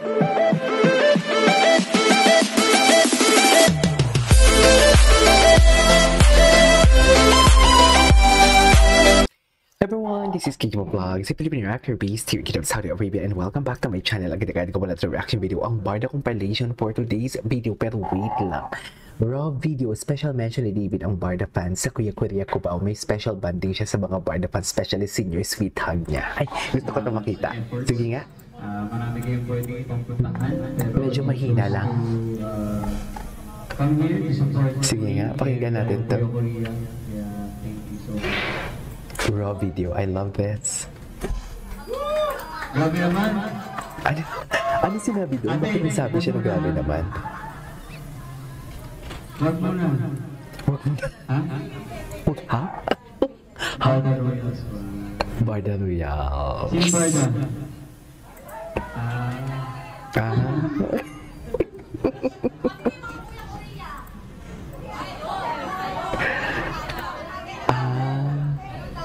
Everyone, this is Kikimo Vlogs, a Filipino reactor based here in Saudi Arabia, and welcome back to my channel. Agad-agad ko pala sa reaction video ang Barda compilation for today's video, pero wait lang. Raw video, special mention ni David ang Barda fans sa Kuya Korea Cubao. May special banding siya sa mga Barda fans, especially senior sweet hug niya. Ay, gusto ko ito makita. Sige nga. Marami kayong pwede itong puntahan. Medyo mahina lang. Sige nga, pakinggan natin ito. Raw video, I love this. Grabe naman. Ano sinabi doon? Bakit nasabi siya na grabe naman? Wag mo na. Ha? Ha? Barda Royals. Barda Royals. Sino Barda?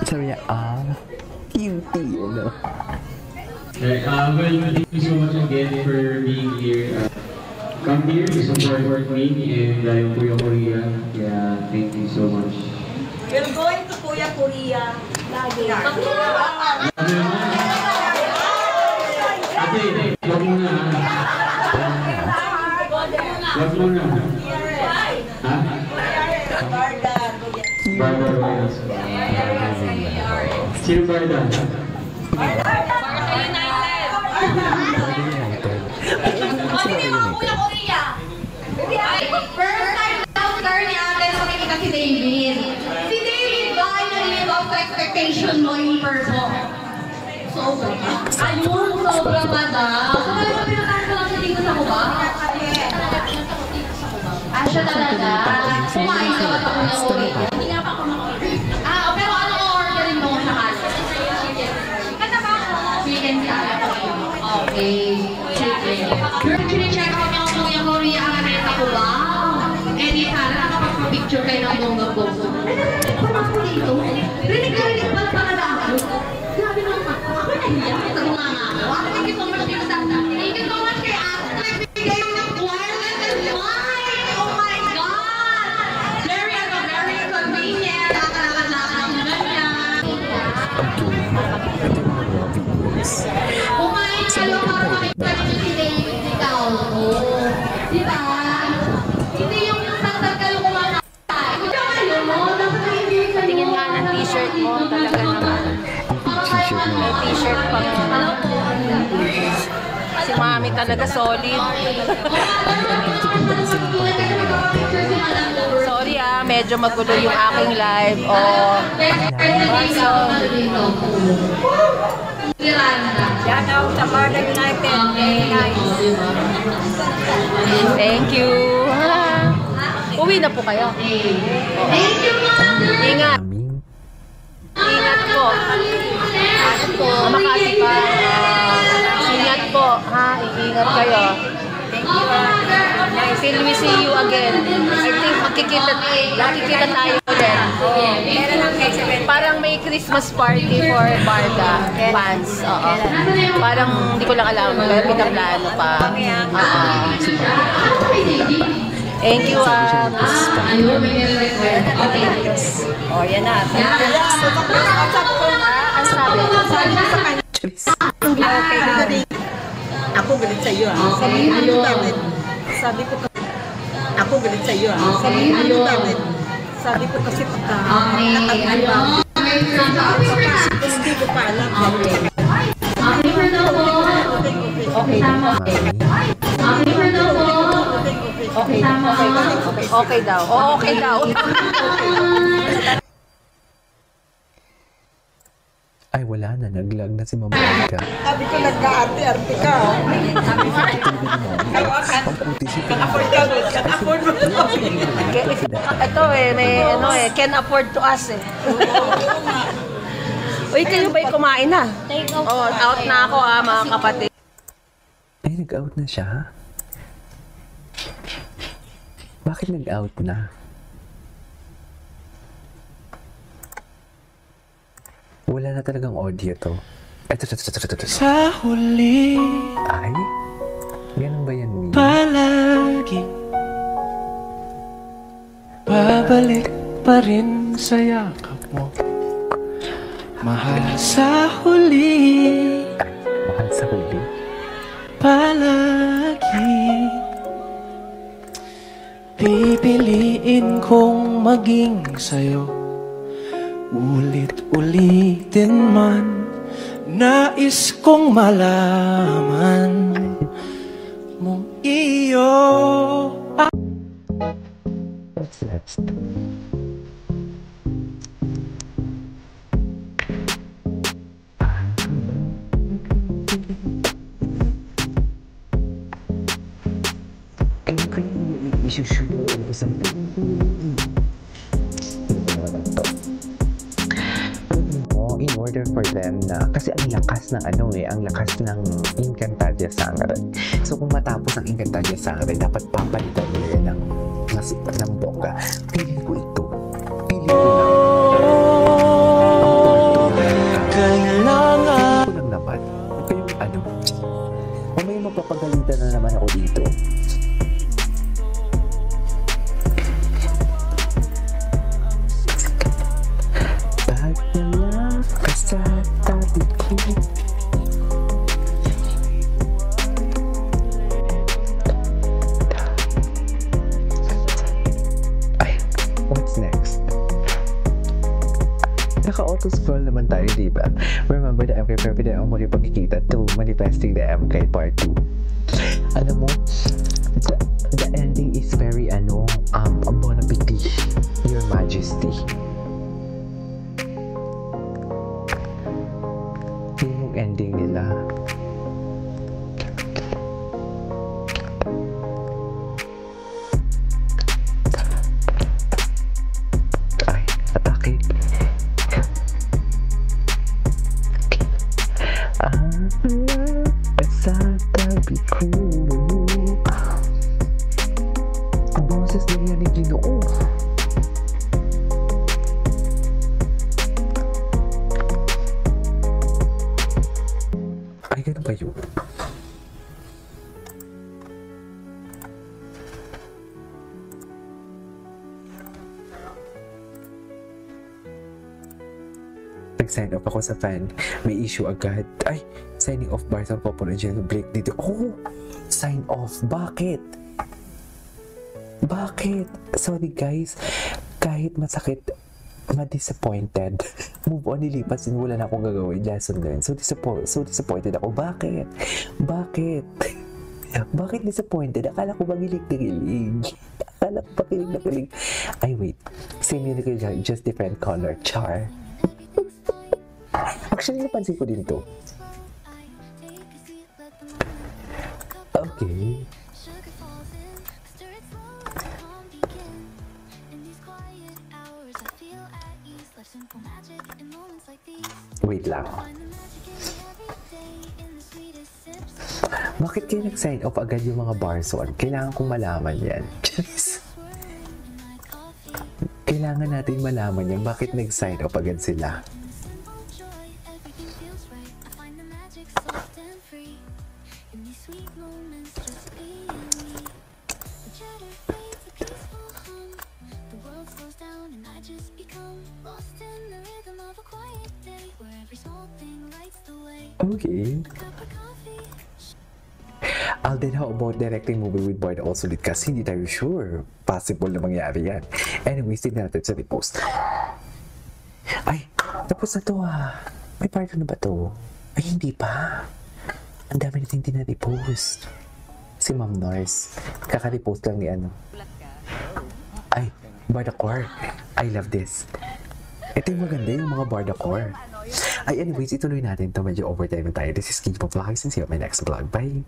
Sabi niya, cutie, ano? Well, thank you so much again for being here. Come here to support me and Kuya Korea. Yeah, thank you so much. We're going to Kuya Korea lagi. Ate, wag muna. Wag muna. Ha? Barda. Barda Royals. Sino Barda? First time down ni ate na makikita si David. Si David ba ay nag-live up to expectation mo in person? Sobra. Ayun, sobra ba daw? Kaya ba pinatahan ko lang siya dito sa kuba? Siya talaga. Kumain ka ba ito kung na-order? Hindi nga pa ako na-order. Pero ano orderin mo sa kaso? Chicken salad. Okay. Chicken. Girl, chine-check out niyo ang Kuya Korea ang aneta ko ba? Eh di sana nakapagpa-picture kayo ng bongga-bongga. Ano ako dito? Rinig-rinig ba para na ako? Grabe naman. Ako nahiya. Ito nga nga ako. Thank you so much kay Tata. Thank you so much kay Ate. Nagbigay ng wireless and wine. Oh my God! Very convenient. Nakakalakan-lakan ng ganyan. Kumain ka lang para makikita nyo si David ikaw. Di ba? Hindi yung sasal ka yung kumakain. Ikaw kayo mo. Tingin nga ng t-shirt mo, talaga naman. May t-shirt pang si Mami talaga solid. Sorry medyo magulo yung aking live. Shout out sa Barda United. Thank you. Uwi na po kayo. Ingat. Ingat po. Makati pa. Ingat po. Iingat kayo. Till we see you again. I think makikita tayo ulit. Parang may Christmas party for Barda fans. Parang hindi ko lang alam. Pero pinaplano pa. Thank you, Oh, yan na. ang sabi ko sa kanya. Okay. Ako galit sa iyo. Sabi ko ako galit sa iyo. Sabi ko kasi pagka nakagaliba. Hindi ko pa alam. Okay daw. Okay daw. Ay, wala na. Naglag na si Mama Monica. Sabi ko nag-aarte-arte ka. Afford mo. Ito may can afford to us Uy, kayo ba'y kumain na? Out na ako mga kapatid. Ay, nag-out na siya? Bakit nag-out na? Wala na talagang audio to. Ito. Sa huli Ay? Babalik pa rin sa yakap mo, mahal sa huli, Mahal sa huli. palagi. Pipiliin kong maging sa'yo, ulit-ulitin man. Nais kong malaman mong iyo. What's next? Isushoot mo ko sa in order for them na, kasi ang lakas ng ang lakas ng Encantadia Sangre. So kung matapos ang Encantadia Sangre, dapat papalitan nila yan ng bongga. Feeling ko ito. Feeling ko Kailangan ko lang naman. Kayong mamaya magpapagalitan na naman ako dito. Pag wala ka sa tabi ko, ay, what's next? Naka-auto-scroll naman tayo, diba? Remember the MK Perfect ang muli pagkikita to Manifesting the MK Part 2. Alam mo, the ending is very Bon Appetit, Your Majesty. Yung ending nila. Ay, atake. Sa tabi ko. Ang boses na yan ni Ginoo. Ay, ganun ba yun? Nag-sign off ako sa fan. May issue agad. Ay, signing off bars ang popular dyan. Break dito. Oh! Sign off. Bakit? Bakit? Sorry guys. Kahit masakit, ma-disappointed. Move on, nilipas din. Wala na akong gagawin. Lesson learned. So disappointed ako. Bakit? Bakit? Bakit disappointed? Akala ko ba gilig-gilig? Akala ko ba gilig-gilig? Ay, wait. Same yun ko dyan. Just different color. Char. Actually, napansin ko din to. Okay. Wait lang. Bakit kayo nag-sign off agad yung mga barson? Kailangan kong malaman yan. Kailangan natin malaman yan. Bakit nag-sign off agad sila? Okay. Alden, how about directing movie with Boyd also lit? Kasi hindi tayo sure. Possible na mangyari yan. Anyways, tignan natin sa repost. Ay, tapos na to ah. May part na ba to? Ay, hindi pa. Ang dami natin tina-repost. Si Ma'am Nars. Kaka-repost lang ni Ay, Bardacor. I love this. Ito yung maganda yung mga Bardacor. Ay, anyways, ituloy natin to. Medyo overtime na tayo. This is King Pop Vlogs and see you on my next vlog. Bye!